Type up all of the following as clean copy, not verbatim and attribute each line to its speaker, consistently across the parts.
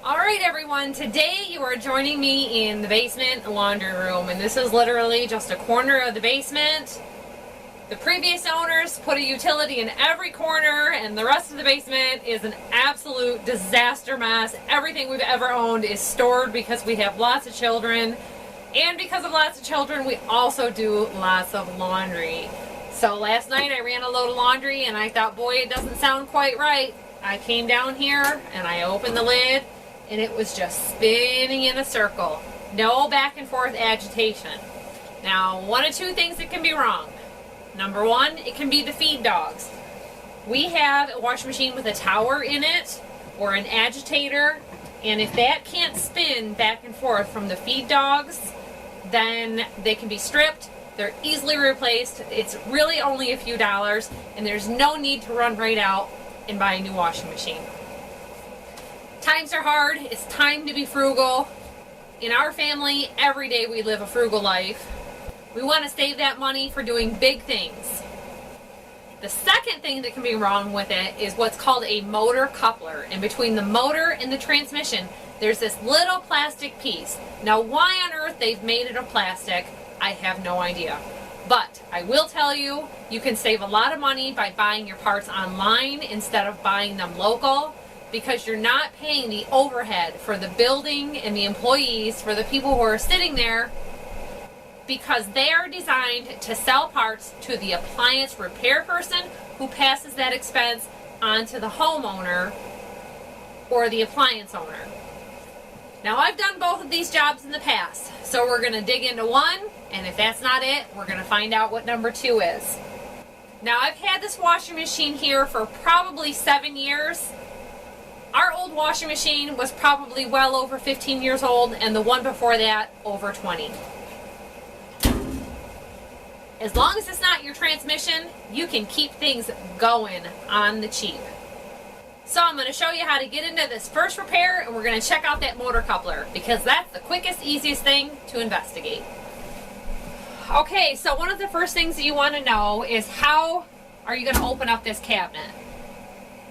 Speaker 1: Alright everyone, today you are joining me in the basement laundry room, and this is literally just a corner of the basement. The previous owners put a utility in every corner, and the rest of the basement is an absolute disaster mess. Everything we've ever owned is stored because we have lots of children, and because of lots of children we also do lots of laundry. So last night I ran a load of laundry and I thought, boy, it doesn't sound quite right. I came down here and I opened the lid and it was just spinning in a circle. No back and forth agitation. Now, one of two things that can be wrong. Number one, it can be the feed dogs. We have a washing machine with a tower in it, or an agitator, and if that can't spin back and forth from the feed dogs, then they can be stripped. They're easily replaced. It's really only a few dollars, and there's no need to run right out and buy a new washing machine. Times are hard. It's time to be frugal. In our family, every day we live a frugal life. We want to save that money for doing big things. The second thing that can be wrong with it is what's called a motor coupler. And between the motor and the transmission, there's this little plastic piece. Now, why on earth they've made it of plastic, I have no idea. But I will tell you, you can save a lot of money by buying your parts online instead of buying them local, because you're not paying the overhead for the building and the employees, for the people who are sitting there, because they are designed to sell parts to the appliance repair person who passes that expense on to the homeowner or the appliance owner. Now, I've done both of these jobs in the past, so we're going to dig into one, and if that's not it, we're going to find out what number two is. Now, I've had this washing machine here for probably 7 years. Our old washing machine was probably well over 15 years old, and the one before that, over 20. As long as it's not your transmission, you can keep things going on the cheap. So I'm going to show you how to get into this first repair, and we're going to check out that motor coupler, because that's the quickest, easiest thing to investigate. Okay, so one of the first things that you want to know is how are you going to open up this cabinet?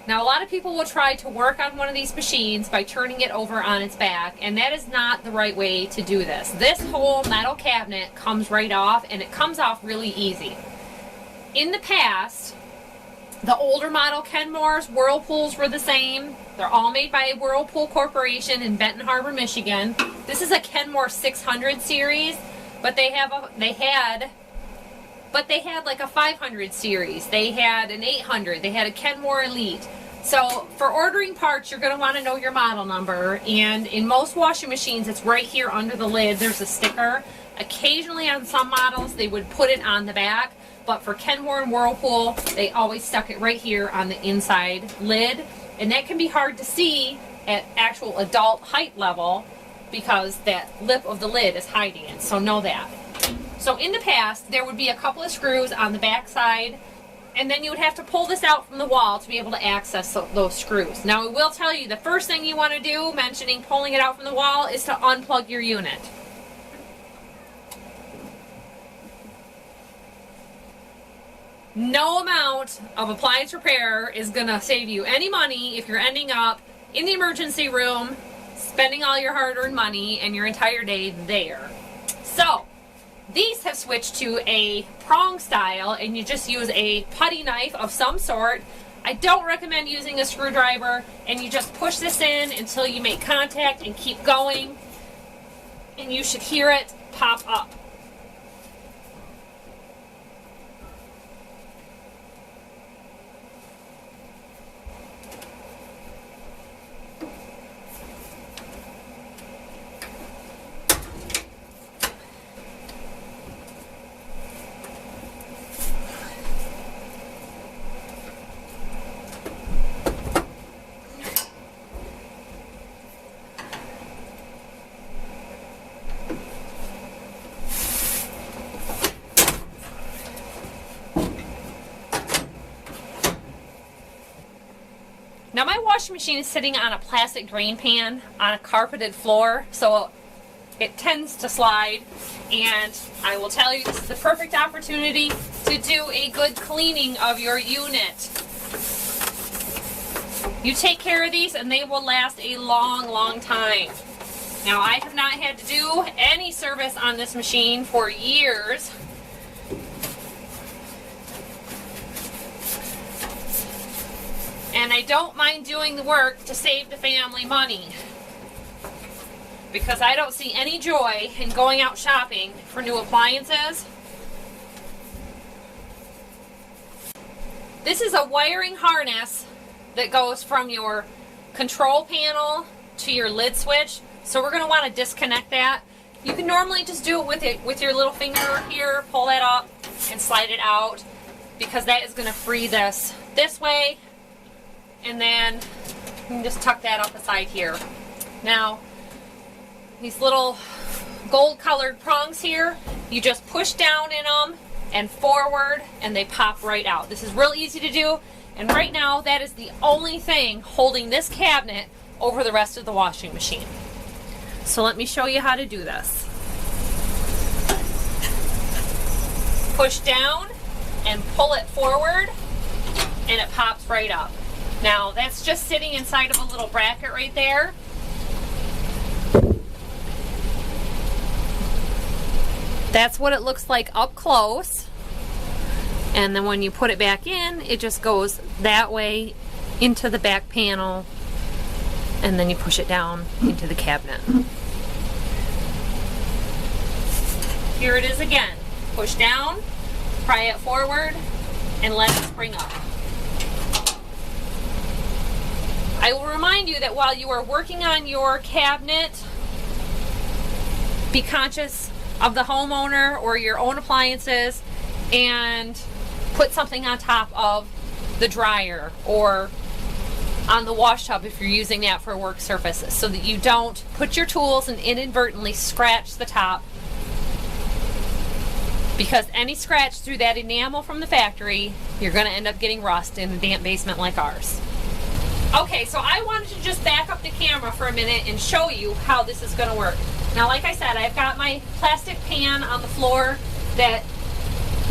Speaker 1: Now, a lot of people will try to work on one of these machines by turning it over on its back, and that is not the right way to do this. This whole metal cabinet comes right off, and it comes off really easy. In the past, the older model Kenmore's Whirlpools were the same. They're all made by Whirlpool Corporation in Benton Harbor, Michigan. This is a Kenmore 600 series, but they had like a 500 series. They had an 800. They had a Kenmore Elite. So for ordering parts, you're going to want to know your model number. And in most washing machines, it's right here under the lid. There's a sticker. Occasionally on some models, they would put it on the back. But for Kenmore and Whirlpool, they always stuck it right here on the inside lid. And that can be hard to see at actual adult height level because that lip of the lid is hiding it. So know that. So in the past, there would be a couple of screws on the back side, and then you would have to pull this out from the wall to be able to access those screws. Now, I will tell you, the first thing you want to do, mentioning pulling it out from the wall, is to unplug your unit. No amount of appliance repair is going to save you any money if you're ending up in the emergency room, spending all your hard-earned money and your entire day there. So, these have switched to a prong style, and you just use a putty knife of some sort. I don't recommend using a screwdriver, and you just push this in until you make contact and keep going, and you should hear it pop up. Now, my washing machine is sitting on a plastic drain pan on a carpeted floor, so it tends to slide, and I will tell you, this is the perfect opportunity to do a good cleaning of your unit. You take care of these and they will last a long, long time. Now, I have not had to do any service on this machine for years. And I don't mind doing the work to save the family money, because I don't see any joy in going out shopping for new appliances. This is a wiring harness that goes from your control panel to your lid switch. So we're going to want to disconnect that. You can normally just do it with your little finger here, pull that up and slide it out, because that is going to free this way. And then you can just tuck that up aside here. Now, these little gold colored prongs here, you just push down in them and forward and they pop right out. This is real easy to do, and right now that is the only thing holding this cabinet over the rest of the washing machine. So let me show you how to do this. Push down and pull it forward and it pops right up. Now, that's just sitting inside of a little bracket right there. That's what it looks like up close. And then when you put it back in, it just goes that way into the back panel, and then you push it down into the cabinet. Here it is again. Push down, pry it forward, and let it spring up. I will remind you that while you are working on your cabinet, be conscious of the homeowner or your own appliances, and put something on top of the dryer or on the wash tub if you're using that for work surfaces, so that you don't put your tools and inadvertently scratch the top, because any scratch through that enamel from the factory, you're going to end up getting rust in a damp basement like ours. Okay, so I wanted to just back up the camera for a minute and show you how this is going to work. Now, like I said, I've got my plastic pan on the floor that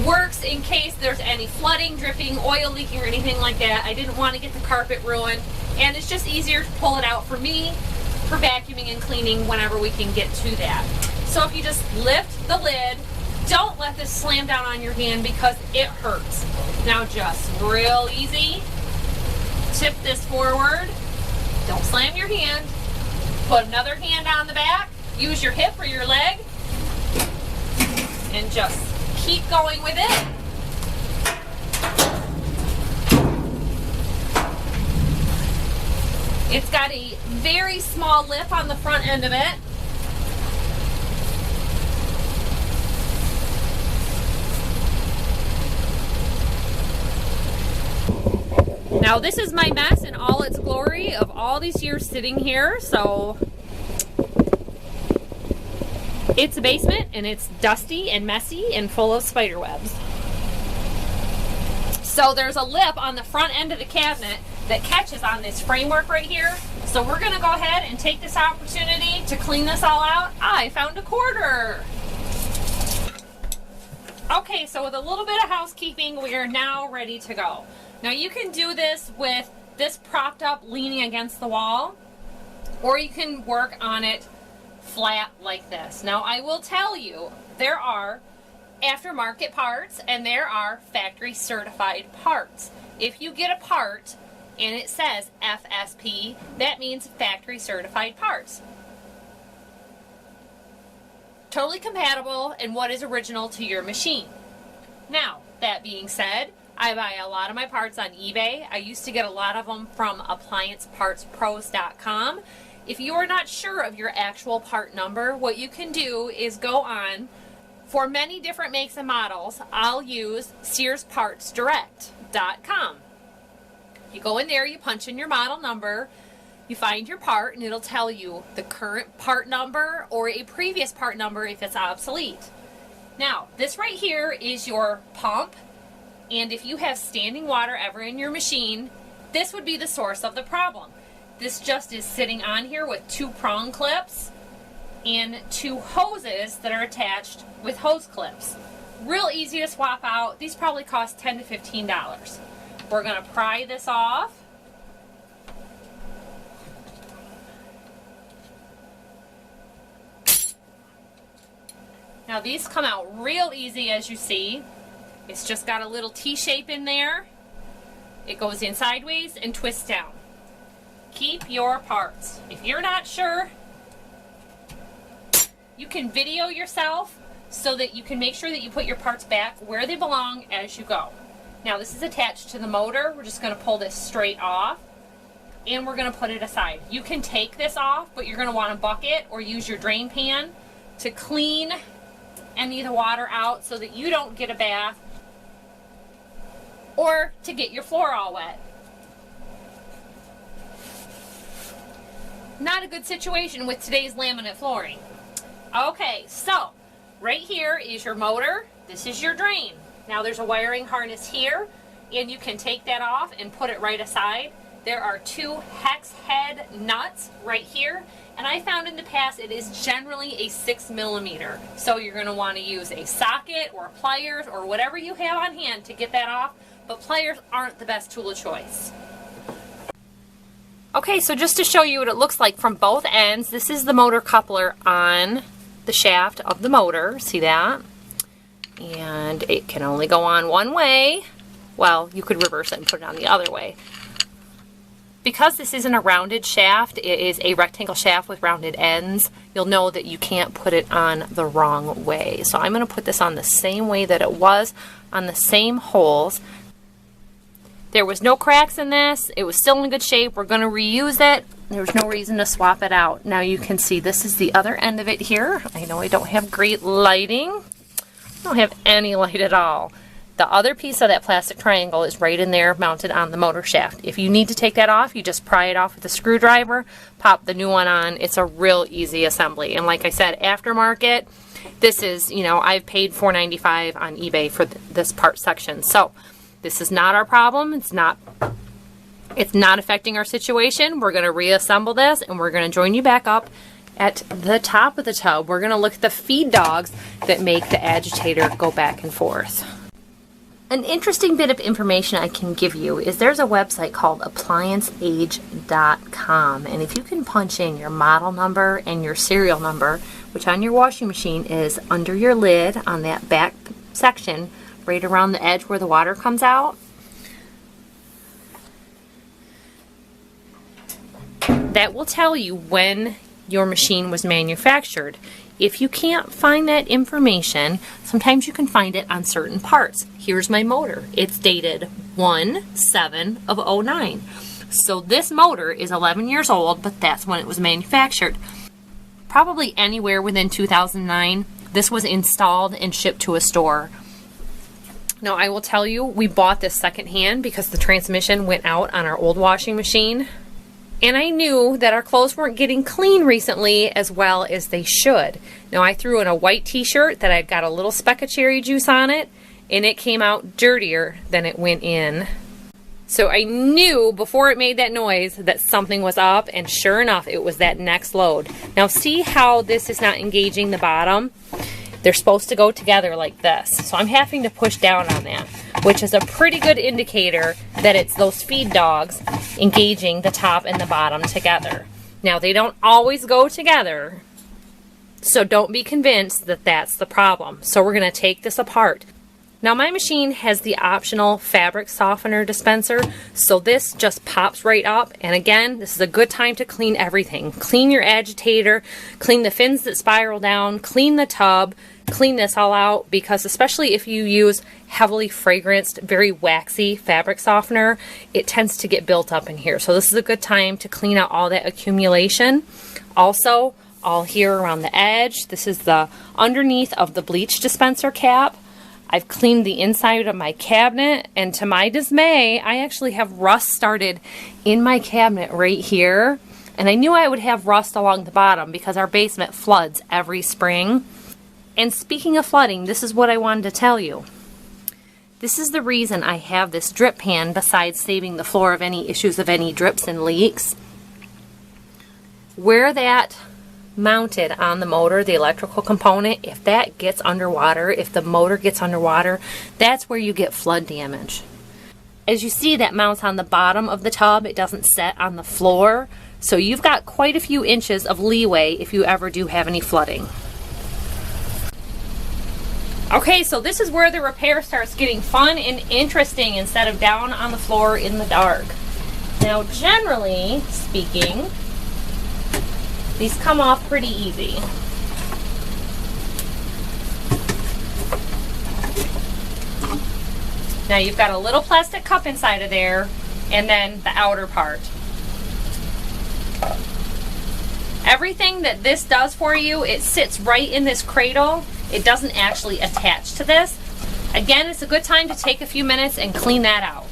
Speaker 1: works in case there's any flooding, dripping, oil leaking, or anything like that. I didn't want to get the carpet ruined, and it's just easier to pull it out for me for vacuuming and cleaning whenever we can get to that. So if you just lift the lid, don't let this slam down on your hand because it hurts. Now, just real easy, tip this forward, don't slam your hand, put another hand on the back, use your hip or your leg, and just keep going with it. It's got a very small lip on the front end of it. Now, this is my mess in all its glory of all these years sitting here, so it's a basement and it's dusty and messy and full of spider webs. So there's a lip on the front end of the cabinet that catches on this framework right here. So we're going to go ahead and take this opportunity to clean this all out. I found a quarter. Okay, so with a little bit of housekeeping, we are now ready to go. Now, you can do this with this propped up leaning against the wall, or you can work on it flat like this. Now, I will tell you, there are aftermarket parts and there are factory certified parts. If you get a part and it says FSP, that means factory certified parts. Totally compatible and what is original to your machine. Now, that being said, I buy a lot of my parts on eBay. I used to get a lot of them from appliancepartspros.com. If you are not sure of your actual part number, what you can do is go on. For many different makes and models, I'll use SearsPartsDirect.com. You go in there, you punch in your model number, you find your part, and it'll tell you the current part number or a previous part number if it's obsolete. Now, this right here is your pump. And if you have standing water ever in your machine, this would be the source of the problem. This just is sitting on here with two prong clips and two hoses that are attached with hose clips. Real easy to swap out. These probably cost $10 to $15. We're going to pry this off. Now these come out real easy, as you see. It's just got a little T shape in there. It goes in sideways and twists down. Keep your parts. If you're not sure, you can video yourself so that you can make sure that you put your parts back where they belong as you go. Now this is attached to the motor. We're just going to pull this straight off and we're going to put it aside. You can take this off, but you're going to want a bucket or use your drain pan to clean any of the water out so that you don't get a bath or to get your floor all wet. Not a good situation with today's laminate flooring. Okay, so right here is your motor. This is your drain. Now there's a wiring harness here, and you can take that off and put it right aside. There are 2 hex head nuts right here, and I found in the past it is generally a 6mm. So you're going to want to use a socket or pliers or whatever you have on hand to get that off, but pliers aren't the best tool of choice. Okay, so just to show you what it looks like from both ends, this is the motor coupler on the shaft of the motor. See that? And it can only go on one way. Well, you could reverse it and put it on the other way. Because this isn't a rounded shaft, it is a rectangle shaft with rounded ends, you'll know that you can't put it on the wrong way. So I'm going to put this on the same way that it was, on the same holes. There was no cracks in this. It was still in good shape. We're going to reuse it. There's no reason to swap it out. Now you can see this is the other end of it here. I know I don't have great lighting. I don't have any light at all. The other piece of that plastic triangle is right in there mounted on the motor shaft. If you need to take that off, you just pry it off with a screwdriver, pop the new one on. It's a real easy assembly. And like I said, aftermarket, this is, you know, I've paid $4.95 on eBay for this part section. So this is not our problem. It's not affecting our situation. We're going to reassemble this and we're going to join you back up at the top of the tub. We're going to look at the feed dogs that make the agitator go back and forth. An interesting bit of information I can give you is there's a website called applianceage.com, and if you can punch in your model number and your serial number, which on your washing machine is under your lid on that back section right around the edge where the water comes out, that will tell you when your machine was manufactured. If you can't find that information, sometimes you can find it on certain parts. Here's my motor. It's dated 1/7 of 09. So this motor is 11 years old, but that's when it was manufactured. Probably anywhere within 2009, this was installed and shipped to a store. Now I will tell you, we bought this secondhand because the transmission went out on our old washing machine. And I knew that our clothes weren't getting clean recently as well as they should. Now I threw in a white t-shirt that I'd got a little speck of cherry juice on it, and it came out dirtier than it went in. So I knew before it made that noise that something was up, and sure enough, it was that next load. Now see how this is not engaging the bottom? They're supposed to go together like this. So I'm having to push down on that, which is a pretty good indicator that it's those feed dogs engaging the top and the bottom together. Now they don't always go together, so don't be convinced that that's the problem. So we're going to take this apart. Now my machine has the optional fabric softener dispenser, so this just pops right up, and again, this is a good time to clean everything. Clean your agitator, clean the fins that spiral down, clean the tub, clean this all out, because especially if you use heavily fragranced, very waxy fabric softener, it tends to get built up in here. So this is a good time to clean out all that accumulation. Also, all here around the edge, this is the underneath of the bleach dispenser cap. I've cleaned the inside of my cabinet, and to my dismay, I actually have rust started in my cabinet right here. And I knew I would have rust along the bottom because our basement floods every spring. And speaking of flooding, this is what I wanted to tell you. This is the reason I have this drip pan, besides saving the floor of any issues of any drips and leaks. Where that mounted on the motor, the electrical component, if that gets underwater, if the motor gets underwater, that's where you get flood damage. As you see, that mounts on the bottom of the tub. It doesn't set on the floor, so you've got quite a few inches of leeway if you ever do have any flooding. Okay, so this is where the repair starts getting fun and interesting instead of down on the floor in the dark. Now, generally speaking, these come off pretty easy. Now you've got a little plastic cup inside of there, and then the outer part. Everything that this does for you, it sits right in this cradle. It doesn't actually attach to this. Again, it's a good time to take a few minutes and clean that out.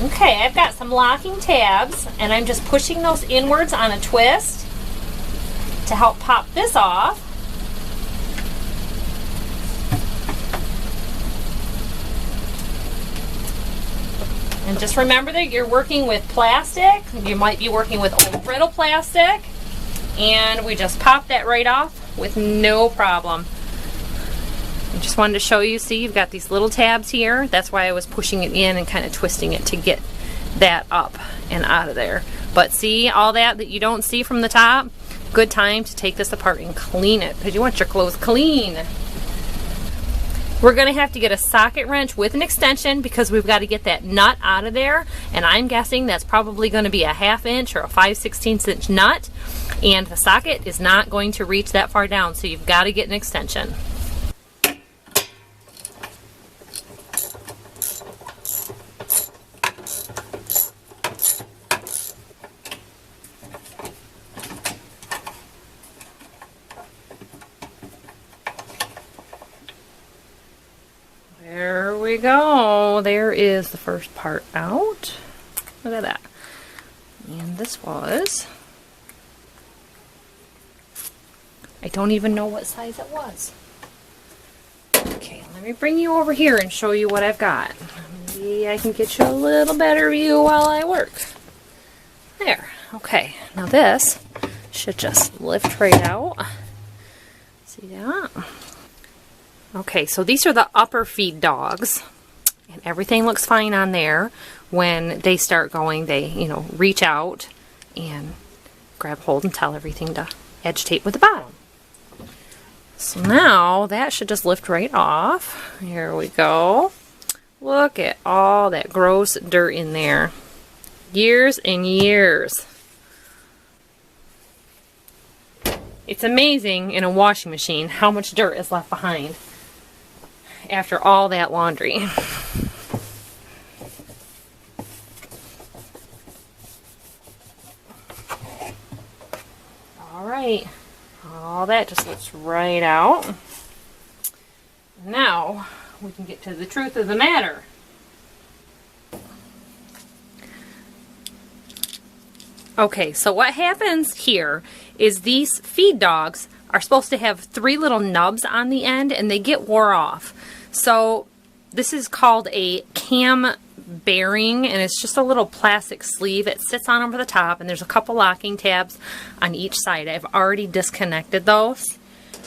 Speaker 1: Okay, I've got some locking tabs, and I'm just pushing those inwards on a twist to help pop this off. And just remember that you're working with plastic. You might be working with old brittle plastic, and we just pop that right off with no problem. I just wanted to show you, see, you've got these little tabs here. That's why I was pushing it in and kind of twisting it to get that up and out of there. But see, all that you don't see from the top, good time to take this apart and clean it, because you want your clothes clean. We're going to have to get a socket wrench with an extension because we've got to get that nut out of there, and I'm guessing that's probably going to be a 1/2 inch or a 5/16 inch nut, and the socket is not going to reach that far down, so you've got to get an extension. There we go. There is the first part out. Look at that. And this was, I don't even know what size it was. Okay, let me bring you over here and show you what I've got. Maybe I can get you a little better view while I work. There. Okay. Now this should just lift right out. See that? Okay, so these are the upper feed dogs, and everything looks fine on there. When they start going, they, reach out and grab hold and tell everything to agitate with the bottom. So now that should just lift right off. Here we go. Look at all that gross dirt in there. Years and years. It's amazing in a washing machine how much dirt is left behind after all that laundry. Alright, all that just lifts right out. Now we can get to the truth of the matter. Okay, so what happens here is these feed dogs are supposed to have 3 little nubs on the end, and they get wore off. So this is called a cam bearing, and it's just a little plastic sleeve. It sits on over the top, and there's a couple locking tabs on each side. I've already disconnected those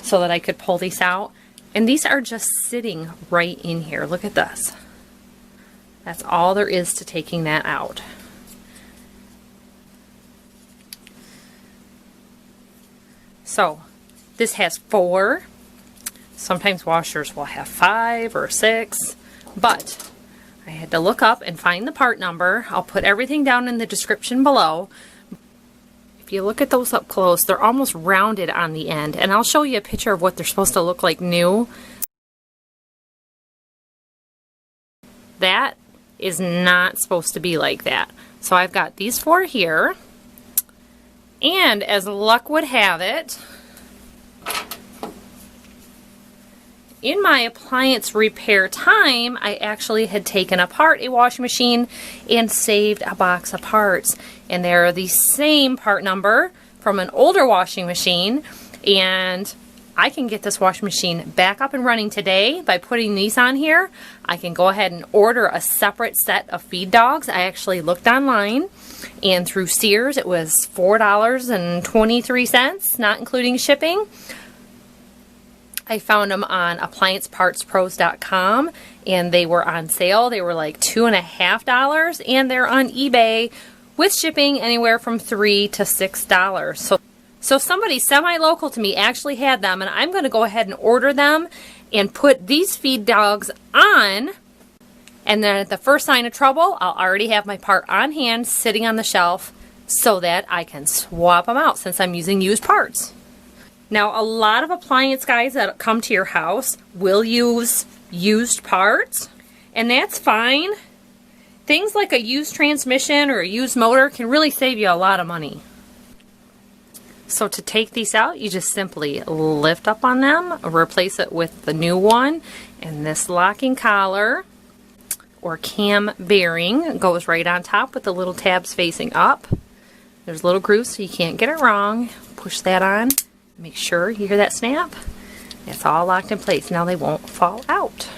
Speaker 1: so that I could pull these out, and these are just sitting right in here. Look at this. That's all there is to taking that out. So this has 4. Sometimes washers will have 5 or 6, but I had to look up and find the part number. I'll put everything down in the description below. If you look at those up close, they're almost rounded on the end, and I'll show you a picture of what they're supposed to look like new. That is not supposed to be like that. So I've got these 4 here, and as luck would have it, in my appliance repair time, I actually had taken apart a washing machine and saved a box of parts. And they're the same part number from an older washing machine. And I can get this washing machine back up and running today by putting these on here. I can go ahead and order a separate set of feed dogs. I actually looked online, and through Sears it was $4.23, not including shipping. I found them on appliancepartspros.com and they were on sale. They were like $2.50 and they're on eBay with shipping anywhere from $3 to $6. So somebody semi-local to me actually had them, and I'm going to go ahead and order them and put these feed dogs on, and then at the first sign of trouble, I'll already have my part on hand sitting on the shelf so that I can swap them out since I'm using used parts. Now, a lot of appliance guys that come to your house will use used parts, and that's fine. Things like a used transmission or a used motor can really save you a lot of money. So to take these out, you just simply lift up on them, replace it with the new one, and this locking collar or cam bearing goes right on top with the little tabs facing up. There's little grooves so you can't get it wrong. Push that on, make sure you hear that snap. It's all locked in place. Now they won't fall out.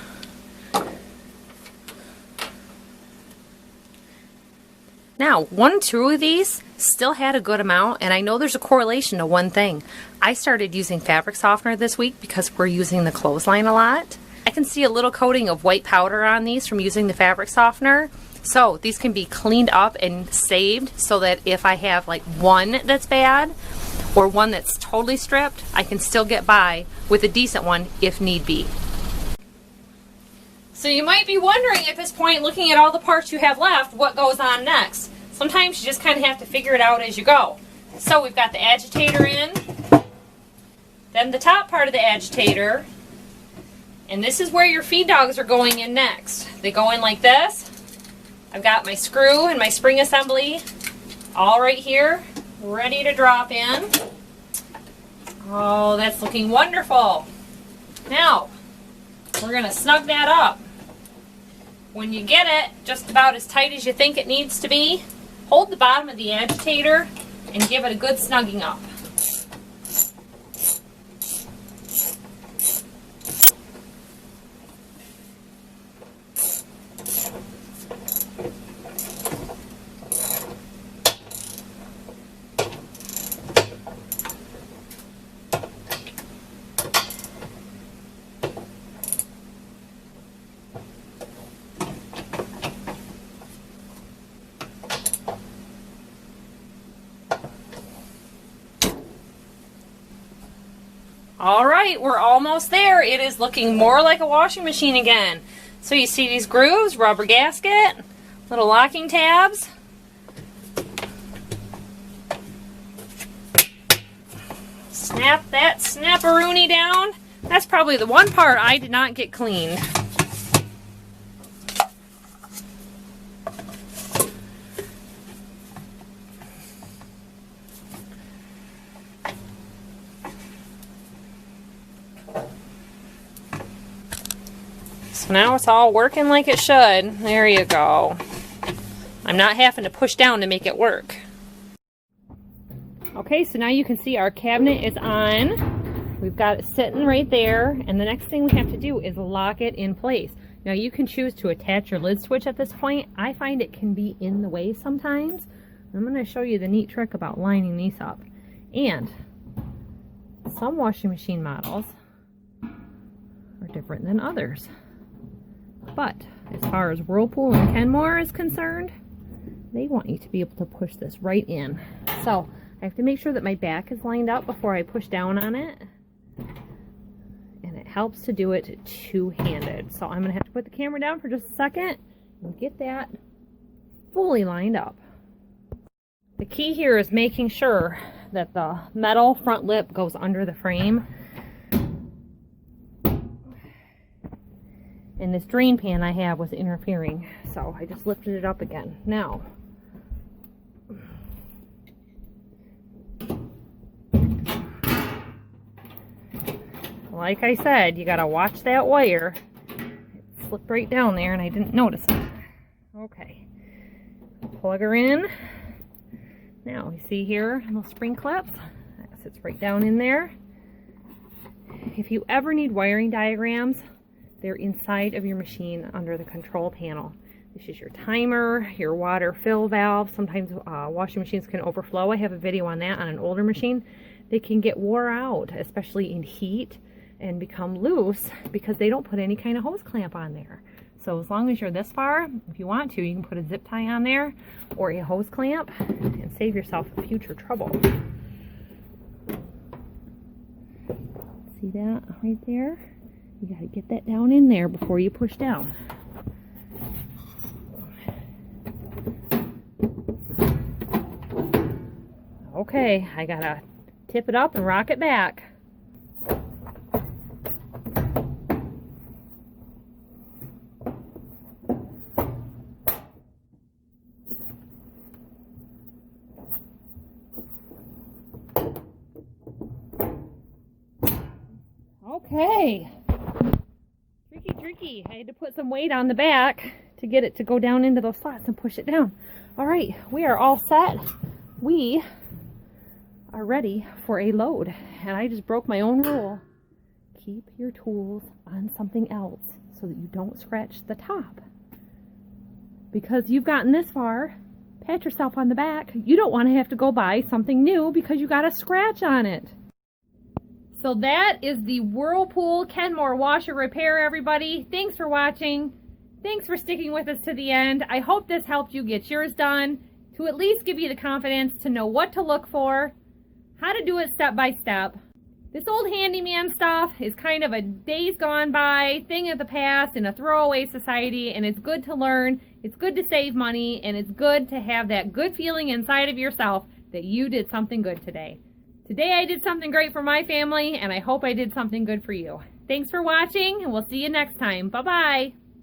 Speaker 1: Now, 1 or 2 of these still had a good amount, and I know there's a correlation to one thing. I started using fabric softener this week because we're using the clothesline a lot. I can see a little coating of white powder on these from using the fabric softener. So these can be cleaned up and saved so that if I have like one that's bad or one that's totally stripped, I can still get by with a decent one if need be. So you might be wondering at this point, looking at all the parts you have left, what goes on next? Sometimes you just kind of have to figure it out as you go. So we've got the agitator in, then the top part of the agitator, and this is where your feed dogs are going in next. They go in like this. I've got my screw and my spring assembly all right here, ready to drop in. Oh, that's looking wonderful. Now, we're going to snug that up. When you get it just about as tight as you think it needs to be, hold the bottom of the agitator and give it a good snugging up. All right, we're almost there. It is looking more like a washing machine again. So you see these grooves, rubber gasket, little locking tabs. Snap that snapperoonie down. That's probably the one part I did not get cleaned. So now it's all working like it should. There you go. I'm not having to push down to make it work. Okay, so now you can see our cabinet is on. We've got it sitting right there, and the next thing we have to do is lock it in place. Now you can choose to attach your lid switch at this point. I find it can be in the way sometimes. I'm going to show you the neat trick about lining these up. And some washing machine models are different than others. But as far as Whirlpool and Kenmore is concerned, they want you to be able to push this right in. So I have to make sure that my back is lined up before I push down on it. And it helps to do it two-handed. So I'm going to have to put the camera down for just a second and get that fully lined up. The key here is making sure that the metal front lip goes under the frame. And this drain pan I have was interfering, so I just lifted it up again. Now, like I said, you gotta watch that wire. It slipped right down there and I didn't notice it. Okay, plug her in. Now, you see here, little spring clips. That sits right down in there. If you ever need wiring diagrams, they're inside of your machine under the control panel. This is your timer, your water fill valve. Sometimes washing machines can overflow. I have a video on that on an older machine. They can get wore out, especially in heat. and become loose because they don't put any kind of hose clamp on there. So as long as you're this far, if you want to, you can put a zip tie on there or a hose clamp and save yourself future trouble. See that right there? You got to get that down in there before you push down. Okay, I got to tip it up and rock it back. Okay, tricky. I had to put some weight on the back to get it to go down into those slots and push it down. All right, we are all set. We are ready for a load. And I just broke my own rule. Keep your tools on something else so that you don't scratch the top. Because you've gotten this far, pat yourself on the back. You don't want to have to go buy something new because you got a scratch on it. So that is the Whirlpool Kenmore washer repair, everybody. Thanks for watching. Thanks for sticking with us to the end. I hope this helped you get yours done, to at least give you the confidence to know what to look for, how to do it step by step. This old handyman stuff is kind of a days gone by, thing of the past in a throwaway society, and it's good to learn, it's good to save money, and it's good to have that good feeling inside of yourself that you did something good today. Today I did something great for my family, and I hope I did something good for you. Thanks for watching, and we'll see you next time. Bye-bye.